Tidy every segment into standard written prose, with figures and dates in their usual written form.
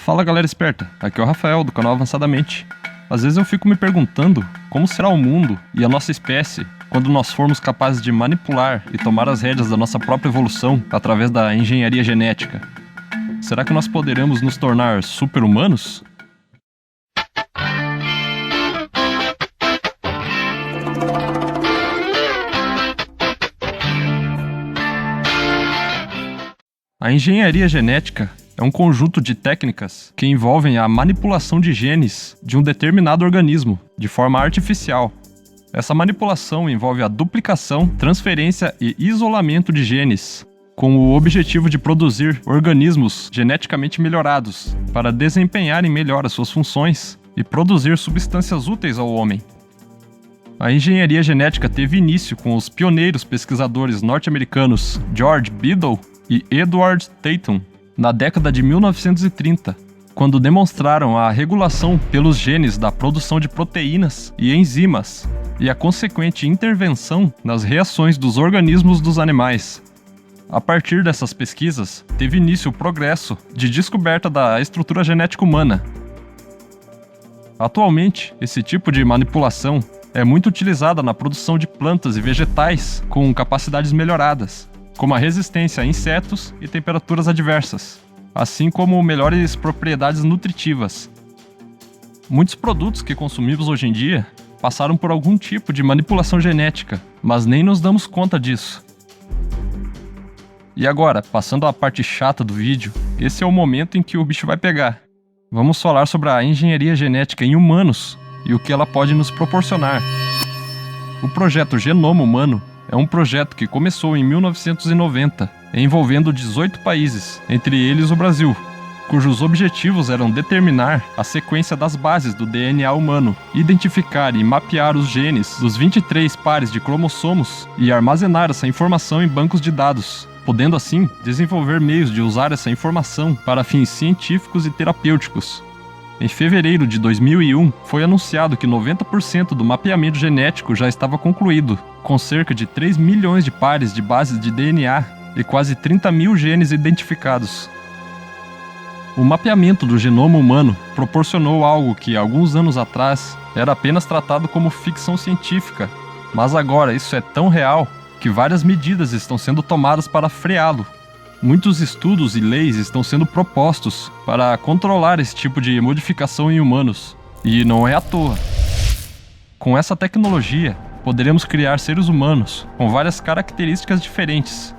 Fala galera esperta, aqui é o Rafael do canal Avançadamente. Às vezes eu fico me perguntando como será o mundo e a nossa espécie quando nós formos capazes de manipular e tomar as rédeas da nossa própria evolução através da engenharia genética. Será que nós poderemos nos tornar super-humanos? A engenharia genética é um conjunto de técnicas que envolvem a manipulação de genes de um determinado organismo, de forma artificial. Essa manipulação envolve a duplicação, transferência e isolamento de genes, com o objetivo de produzir organismos geneticamente melhorados, para desempenharem melhor as suas funções e produzir substâncias úteis ao homem. A engenharia genética teve início com os pioneiros pesquisadores norte-americanos George Biddle e Edward Theton, na década de 1930, quando demonstraram a regulação pelos genes da produção de proteínas e enzimas e a consequente intervenção nas reações dos organismos dos animais. A partir dessas pesquisas, teve início o progresso de descoberta da estrutura genética humana. Atualmente, esse tipo de manipulação é muito utilizada na produção de plantas e vegetais com capacidades melhoradas, como a resistência a insetos e temperaturas adversas, assim como melhores propriedades nutritivas. Muitos produtos que consumimos hoje em dia passaram por algum tipo de manipulação genética, mas nem nos damos conta disso. E agora, passando à parte chata do vídeo, esse é o momento em que o bicho vai pegar. Vamos falar sobre a engenharia genética em humanos e o que ela pode nos proporcionar. O projeto Genoma Humano é um projeto que começou em 1990, envolvendo 18 países, entre eles o Brasil, cujos objetivos eram determinar a sequência das bases do DNA humano, identificar e mapear os genes dos 23 pares de cromossomos e armazenar essa informação em bancos de dados, podendo assim desenvolver meios de usar essa informação para fins científicos e terapêuticos. Em fevereiro de 2001, foi anunciado que 90% do mapeamento genético já estava concluído, com cerca de 3 milhões de pares de bases de DNA e quase 30 mil genes identificados. O mapeamento do genoma humano proporcionou algo que, alguns anos atrás, era apenas tratado como ficção científica, mas agora isso é tão real que várias medidas estão sendo tomadas para freá-lo. Muitos estudos e leis estão sendo propostos para controlar esse tipo de modificação em humanos, e não é à toa. Com essa tecnologia, poderemos criar seres humanos com várias características diferentes,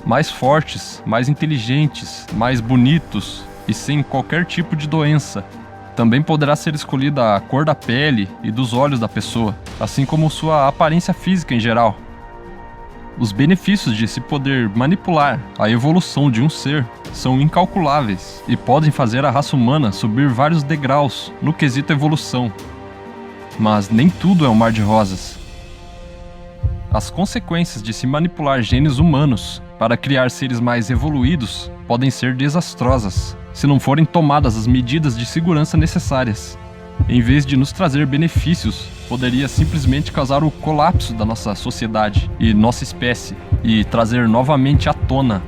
mais fortes, mais inteligentes, mais bonitos e sem qualquer tipo de doença. Também poderá ser escolhida a cor da pele e dos olhos da pessoa, assim como sua aparência física em geral. Os benefícios de se poder manipular a evolução de um ser são incalculáveis e podem fazer a raça humana subir vários degraus no quesito evolução. Mas nem tudo é um mar de rosas. As consequências de se manipular genes humanos para criar seres mais evoluídos podem ser desastrosas, se não forem tomadas as medidas de segurança necessárias. Em vez de nos trazer benefícios, poderia simplesmente causar o colapso da nossa sociedade e nossa espécie e trazer novamente à tona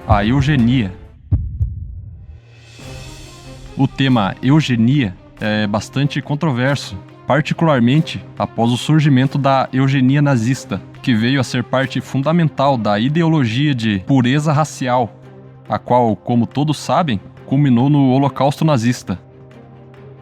a eugenia. O tema eugenia é bastante controverso, particularmente após o surgimento da eugenia nazista, que veio a ser parte fundamental da ideologia de pureza racial, a qual, como todos sabem, culminou no Holocausto nazista.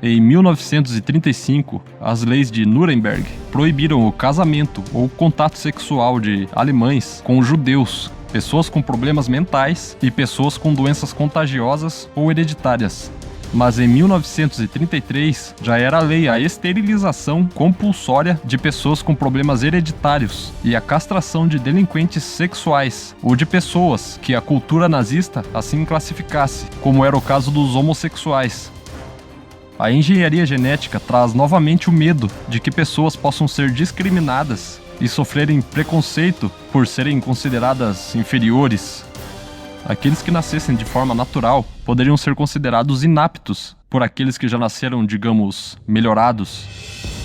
Em 1935, as leis de Nuremberg proibiram o casamento ou contato sexual de alemães com judeus, pessoas com problemas mentais e pessoas com doenças contagiosas ou hereditárias. Mas em 1933 já era lei a esterilização compulsória de pessoas com problemas hereditários e a castração de delinquentes sexuais ou de pessoas que a cultura nazista assim classificasse, como era o caso dos homossexuais. A engenharia genética traz novamente o medo de que pessoas possam ser discriminadas e sofrerem preconceito por serem consideradas inferiores. Aqueles que nascessem de forma natural poderiam ser considerados inaptos por aqueles que já nasceram, digamos, melhorados.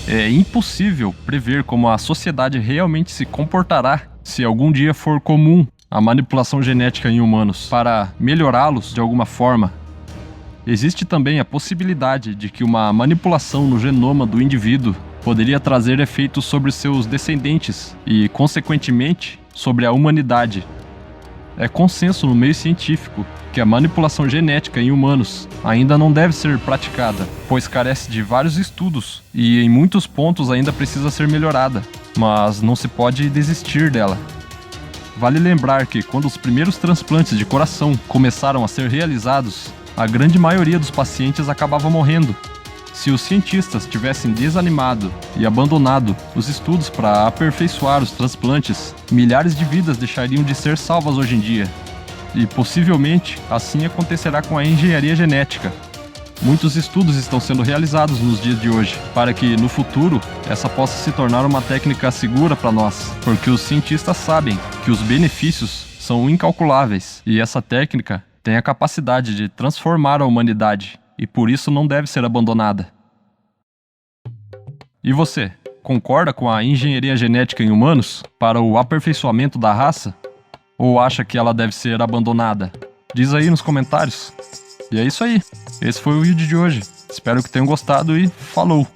É impossível prever como a sociedade realmente se comportará se algum dia for comum a manipulação genética em humanos para melhorá-los de alguma forma. Existe também a possibilidade de que uma manipulação no genoma do indivíduo poderia trazer efeitos sobre seus descendentes e, consequentemente, sobre a humanidade. É consenso no meio científico que a manipulação genética em humanos ainda não deve ser praticada, pois carece de vários estudos e em muitos pontos ainda precisa ser melhorada, mas não se pode desistir dela. Vale lembrar que quando os primeiros transplantes de coração começaram a ser realizados, a grande maioria dos pacientes acabava morrendo. Se os cientistas tivessem desanimado e abandonado os estudos para aperfeiçoar os transplantes, milhares de vidas deixariam de ser salvas hoje em dia. E possivelmente assim acontecerá com a engenharia genética. Muitos estudos estão sendo realizados nos dias de hoje, para que no futuro essa possa se tornar uma técnica segura para nós, porque os cientistas sabem que os benefícios são incalculáveis e essa técnica tem a capacidade de transformar a humanidade. E por isso não deve ser abandonada. E você, concorda com a engenharia genética em humanos para o aperfeiçoamento da raça? Ou acha que ela deve ser abandonada? Diz aí nos comentários. E é isso aí. Esse foi o vídeo de hoje. Espero que tenham gostado e falou!